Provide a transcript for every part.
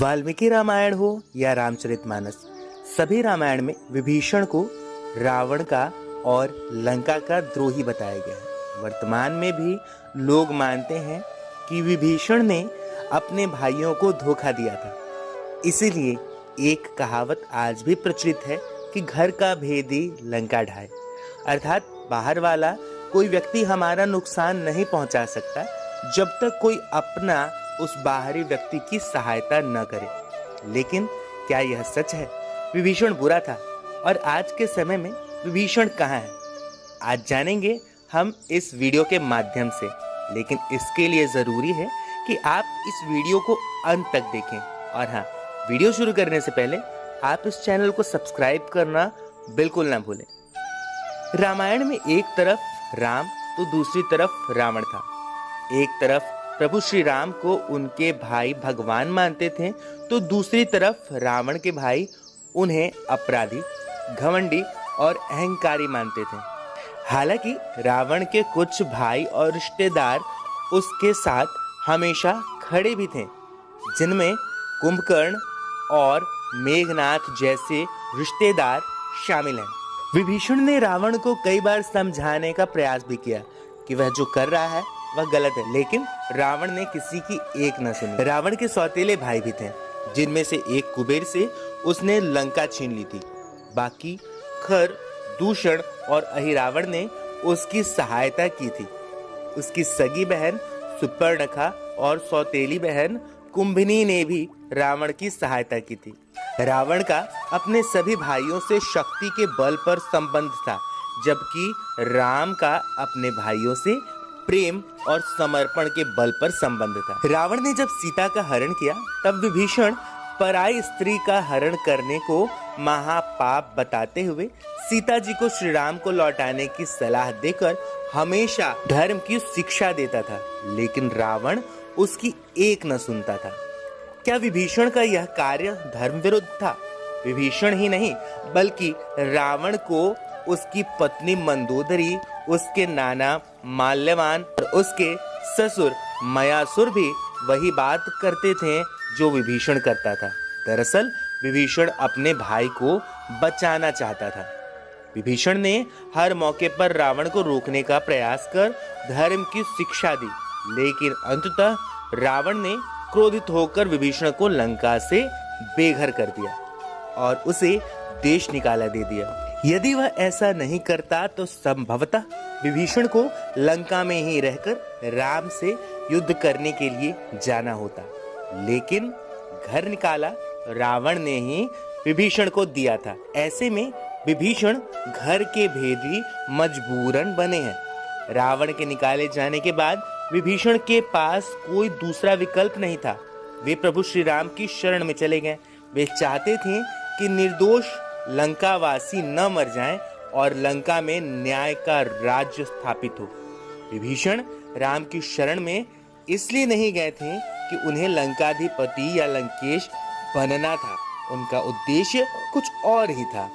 वाल्मीकि रामायण हो या रामचरितमानस, सभी रामायण में विभीषण को रावण का और लंका का द्रोही बताया गया है। वर्तमान में भी लोग मानते हैं कि विभीषण ने अपने भाइयों को धोखा दिया था। इसीलिए एक कहावत आज भी प्रचलित है कि घर का भेदी लंका ढाए, अर्थात बाहर वाला कोई व्यक्ति हमारा नुकसान नहीं पहुंचा सकता जब तक कोई अपना उस बाहरी व्यक्ति की सहायता न करे। लेकिन क्या यह सच है? विभीषण बुरा था और आज के समय में विभीषण कहाँ है? आज जानेंगे हम इस वीडियो के माध्यम से, लेकिन इसके लिए जरूरी है कि आप इस वीडियो को अंत तक देखें। और हाँ, वीडियो शुरू करने से पहले आप इस चैनल को सब्सक्राइब करना बिल्कुल ना भूलें। रामायण में एक तरफ राम तो दूसरी तरफ रावण था। एक तरफ प्रभु श्री राम को उनके भाई भगवान मानते थे, तो दूसरी तरफ रावण के भाई उन्हें अपराधी, घमंडी और अहंकारी मानते थे। हालांकि रावण के कुछ भाई और रिश्तेदार उसके साथ हमेशा खड़े भी थे, जिनमें कुंभकर्ण और मेघनाथ जैसे रिश्तेदार शामिल हैं। विभीषण ने रावण को कई बार समझाने का प्रयास भी किया कि वह जो कर रहा है वह गलत है, लेकिन रावण ने किसी की एक न सुनी। रावण के सौतेले भाई भी थे, जिनमें से एक कुबेर से उसने लंका छीन ली थी। बाकी खर, दूषण और अहिरावण ने उसकी सहायता की थी। उसकी सगी बहन सुपर्णखा और सौतेली बहन कुंभिनी ने भी रावण की सहायता की थी। रावण का अपने सभी भाइयों से शक्ति के बल पर संबंध था, जबकि राम का अपने भाइयों से प्रेम और समर्पण के बल पर संबंध था। रावण ने जब सीता का हरण किया, तब विभीषण पराई स्त्री का हरण करने को महापाप बताते हुए सीता जी को श्री राम को लौटाने की सलाह देकर हमेशा धर्म की शिक्षा देता था, लेकिन रावण उसकी एक न सुनता था। क्या विभीषण का यह कार्य धर्म विरुद्ध था? विभीषण ही नहीं, बल्कि रावण को उसकी पत्नी मंदोदरी, उसके नाना माल्यवान और उसके ससुर मयासुर भी वही बात करते थे जो विभीषण करता था। दरअसल विभीषण अपने भाई को बचाना चाहता था। विभीषण ने हर मौके पर रावण को रोकने का प्रयास कर धर्म की शिक्षा दी, लेकिन अंततः रावण ने क्रोधित होकर विभीषण को लंका से बेघर कर दिया और उसे देश निकाला दे दिया। यदि वह ऐसा नहीं करता तो संभवतः विभीषण को लंका में ही रहकर राम से युद्ध करने के लिए जाना होता, लेकिन घर निकाला रावण ने ही विभीषण को दिया था। ऐसे में विभीषण घर के भेदी मजबूरन बने हैं। रावण के निकाले जाने के बाद विभीषण के पास कोई दूसरा विकल्प नहीं था। वे प्रभु श्री राम की शरण में चले गए। वे चाहते थे कि निर्दोष लंकावासी न मर जाएं और लंका में न्याय का राज्य स्थापित हो। विभीषण राम की शरण में इसलिए नहीं गए थे कि उन्हें लंकाधिपति या लंकेश बनना था। उनका उद्देश्य कुछ और ही था।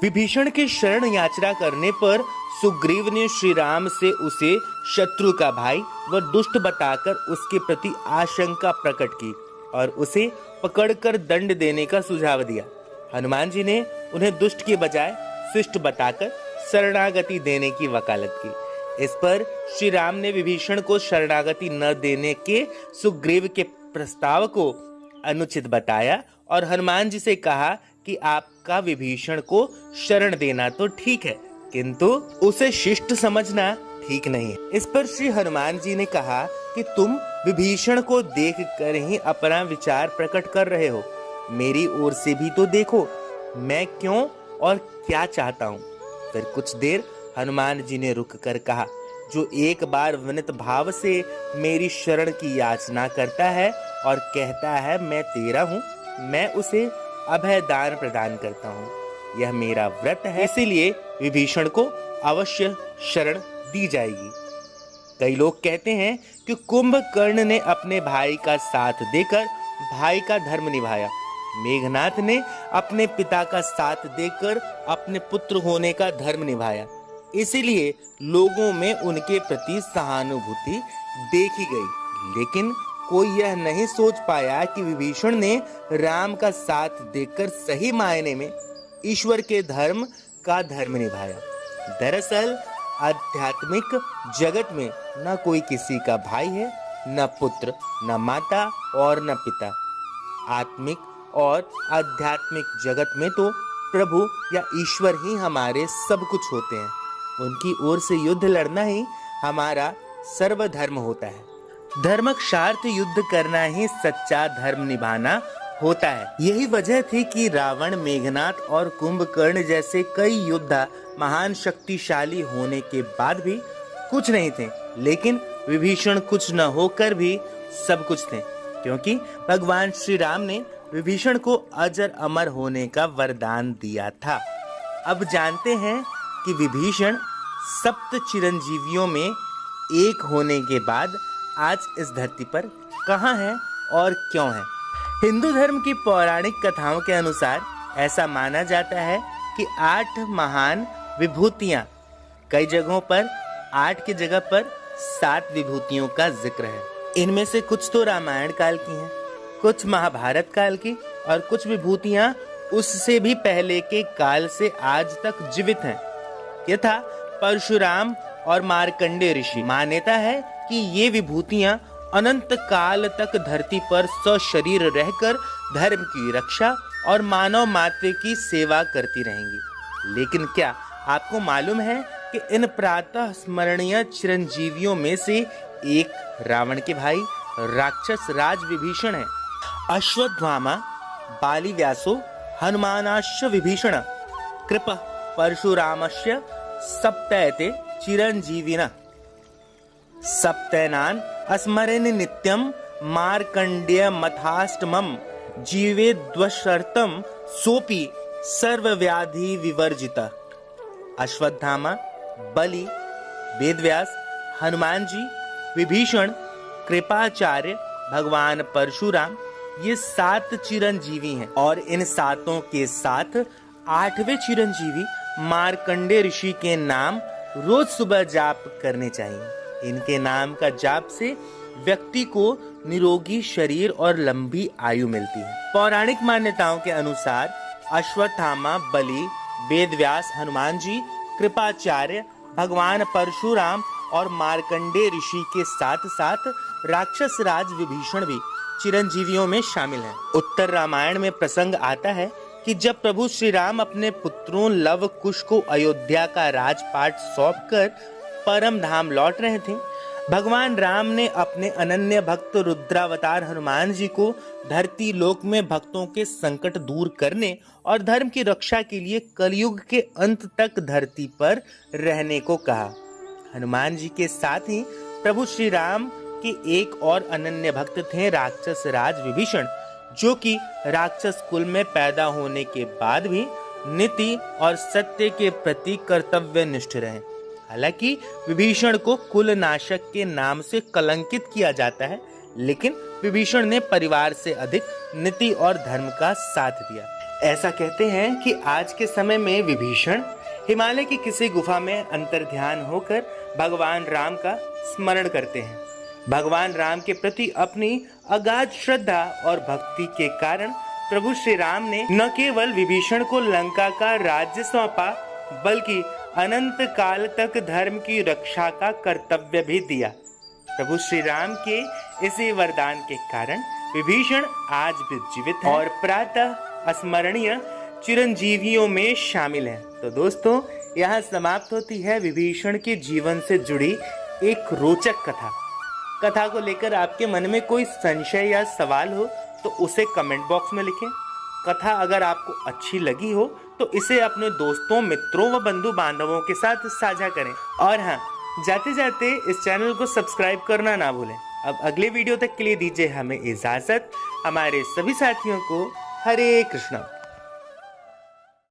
विभीषण के शरण याचना करने पर सुग्रीव ने श्री राम से उसे शत्रु का भाई व दुष्ट बताकर उसके प्रति आशंका प्रकट की और उसे पकड़कर दंड देने का सुझाव दिया। हनुमान जी ने उन्हें दुष्ट के बजाय शिष्ट बताकर शरणागति देने की वकालत की। इस पर श्री राम ने विभीषण को शरणागति न देने के सुग्रीव के प्रस्ताव को अनुचित बताया और हनुमान जी से कहा कि आपका विभीषण को शरण देना तो ठीक है, किंतु उसे शिष्ट समझना ठीक नहीं है। इस पर श्री हनुमान जी ने कहा कि तुम विभीषण को देखकर ही अपना विचार प्रकट कर रहे हो। मेरी ओर से भी तो देखो, मैं क्यों और क्या चाहता हूँ। फिर कुछ देर हनुमान जी ने रुक कर कहा, जो एक बार विनत भाव से मेरी शरण की याचना करता है और कहता है मैं तेरा हूँ, मैं उसे अभय दान प्रदान करता हूँ। यह मेरा व्रत है, इसीलिए विभीषण को अवश्य शरण दी जाएगी। कई लोग कहते हैं कि कुंभकर्ण ने अपने भाई का साथ देकर भाई का धर्म निभाया। मेघनाथ ने अपने पिता का साथ देकर अपने पुत्र होने का धर्म निभाया। इसीलिए लोगों में उनके प्रति सहानुभूति देखी गई, लेकिन कोई यह नहीं सोच पाया कि विभीषण ने राम का साथ देकर सही मायने में ईश्वर के धर्म का धर्म निभाया। दरअसल आध्यात्मिक जगत में न कोई किसी का भाई है, न पुत्र, न माता और न पिता। आत्मिक और आध्यात्मिक जगत में तो प्रभु या ईश्वर ही हमारे सब कुछ होते हैं। उनकी ओर से युद्ध लड़ना ही हमारा सर्वधर्म होता है। धर्मक्षार्थ युद्ध करना ही सच्चा धर्म निभाना होता है। यही वजह थी कि रावण, मेघनाद और कुंभकर्ण जैसे कई योद्धा महान शक्तिशाली होने के बाद भी कुछ नहीं थे, लेकिन विभीषण कुछ न होकर भी सब कुछ थे, क्योंकि भगवान श्री राम ने विभीषण को अजर अमर होने का वरदान दिया था। अब जानते हैं कि विभीषण सप्त चिरंजीवियों में एक होने के बाद आज इस धरती पर कहाँ है और क्यों है। हिंदू धर्म की पौराणिक कथाओं के अनुसार ऐसा माना जाता है कि 8 महान विभूतियां, कई जगहों पर 8 की जगह पर 7 विभूतियों का जिक्र है। इनमें से कुछ तो रामायण काल की हैं, कुछ महाभारत काल की और कुछ विभूतियां उससे भी पहले के काल से आज तक जीवित हैं। यथा परशुराम और मार्कंडेय ऋषि। मान्यता है कि ये विभूतियां अनंत काल तक धरती पर सशरीर रहकर धर्म की रक्षा और मानव मात्र की सेवा करती रहेंगी। लेकिन क्या आपको मालूम है कि इन प्रातः स्मरणीय चिरंजीवियों में से एक रावण के भाई राक्षस राज विभीषण है। अश्वत्थामा बाली व्यासो हनुमानाश्च विभीषण कृप परशुरामस्य सप्तैते चिरंजीविना सप्तैनान स्मरेन नित्यम मार्कंडेय मथाष्टमम जीवे द्वशर्तम सोपि सर्वव्याधि विवर्जिता। अश्वत्थामा, बलि, वेदव्यास, हनुमान जी, विभीषण, कृपाचार्य, भगवान परशुराम, ये 7 चिरंजीवी हैं और इन 7 के साथ 8वें चिरंजीवी मार्कंडेय ऋषि के नाम रोज सुबह जाप करने चाहिए। इनके नाम का जाप से व्यक्ति को निरोगी शरीर और लंबी आयु मिलती है। पौराणिक मान्यताओं के अनुसार अश्वत्थामा, बलि, वेदव्यास, हनुमान जी, कृपाचार्य, भगवान परशुराम और मार्कंडेय ऋषि के साथ साथ राक्षस राज विभीषण भी चिरंजीवियों में शामिल हैं। उत्तर रामायण में प्रसंग आता है कि जब प्रभु श्री राम अपने पुत्रों लव कुश को अयोध्या का राजपाट सौंपकर परम धाम लौट रहे थे, भगवान राम ने अपने अनन्य भक्त रुद्रावतार हनुमान जी को धरती लोक में भक्तों के संकट दूर करने और धर्म की रक्षा के लिए कलयुग के अंत तक धरती पर रहने को कहा। हनुमान जी के साथ ही प्रभु श्री राम के एक और अनन्य भक्त थे राक्षस राज विभीषण, जो कि राक्षस कुल में पैदा होने के बाद भी नीति और सत्य के प्रति कर्तव्यनिष्ठ रहे। हालांकि विभीषण को कुल नाशक के नाम से कलंकित किया जाता है, लेकिन विभीषण ने परिवार से अधिक नीति और धर्म का साथ दिया। ऐसा कहते हैं कि आज के समय में विभीषण हिमालय की किसी गुफा में अंतर्ध्यान होकर भगवान राम का स्मरण करते हैं। भगवान राम के प्रति अपनी अगाध श्रद्धा और भक्ति के कारण प्रभु श्री राम ने न केवल विभीषण को लंका का राज्य सौंपा, बल्कि अनंत काल तक धर्म की रक्षा का कर्तव्य भी दिया। प्रभु श्री राम के इसी वरदान के कारण विभीषण आज भी जीवित है और प्रातः स्मरणीय चिरंजीवियों में शामिल है। तो दोस्तों, यहाँ समाप्त होती है विभीषण के जीवन से जुड़ी एक रोचक कथा को लेकर आपके मन में कोई संशय या सवाल हो तो उसे कमेंट बॉक्स में लिखें। कथा अगर आपको अच्छी लगी हो तो इसे अपने दोस्तों, मित्रों व बंधु बांधवों के साथ साझा करें। और हाँ, जाते जाते इस चैनल को सब्सक्राइब करना ना भूलें। अब अगले वीडियो तक के लिए दीजिए हमें इजाजत। हमारे सभी साथियों को हरे कृष्णा।